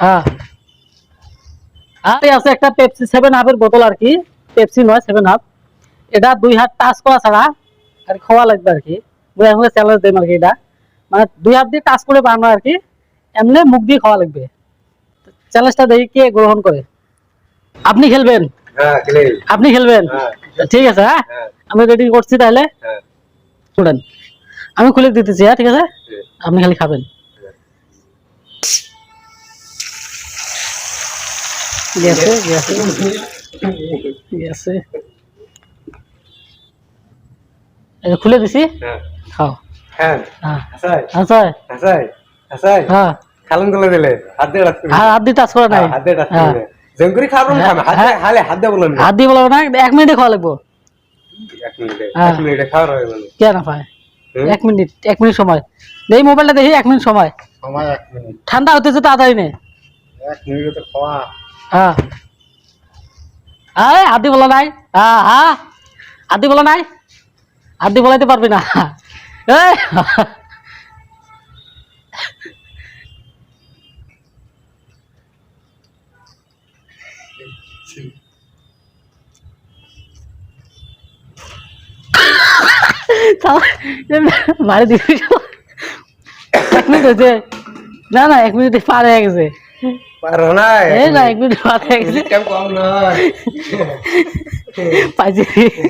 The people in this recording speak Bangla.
হ্যাঁ আর আছে একটা পেপসি 7 আপের বোতল আর কি, পেপসি নয় 7 আপ। এটা 2 হাত টাচ করা ছাড়া আর খাওয়া লাগবে আর কি। বুঝে আমাকে চ্যালেঞ্জ দেন আর কি, এটা মানে 2 হাত দিয়ে টাচ করে বানানো আর কি, এমনি মুখ দিয়ে খাওয়া লাগবে। চ্যালেঞ্জটা দেখি কে গ্রহণ করে। আপনি খেলবেন? হ্যাঁ খেলে। আপনি খেলবেন? হ্যাঁ ঠিক আছে, হ্যাঁ হ্যাঁ আমি রেডি করছি তাহলে। হ্যাঁ শুনেন, আমি খুলে দিতেছি, হ্যাঁ ঠিক আছে, আপনি খালি খাবেন। গেছে গেছে গেছে, এই যে খুলে দিছি, হ্যাঁ খাও। হ্যাঁ হ্যাঁ হাসাই আচ্ছা, হাসাই হাসাই হ্যাঁ খালন করে দিলে হাত দিয়ে টাচ করে হাত দিয়ে টাচ করা নাই, হাত দিয়ে টাচ হ্যাঁ করে জঙ্গরি খাবো না হাত দিয়ে হালে হাত দিয়ে বলেন হাত দিয়ে বলবো না, 1 মিনিটে খাওয়া লাগবো। 1 মিনিটে খাওয়া হবে মানে কে না পায়? 1 মিনিট সময় দেখি, মোবাইলটা দেখি, 1 মিনিট সময়। সময় 1 মিনিট। ঠান্ডা হতেছে তাড়াতাড়ি নে। 1 মিনিটে তো খাওয়া। হ্যাঁ আরে হাত দিয়ে বলা নাই, হ্যাঁ হ্যাঁ হাত দিয়ে বলা নাই, হাত দিয়ে বলাইতে পারবি না। এই বাড়ি দিবি 1 মিনিট হয়েছে, না না 1 মিনিট পার হয়ে গেছে, পারো না এই না 1 মিনিট পার হয়ে গেছে, কেমন কম নয় পাইছি।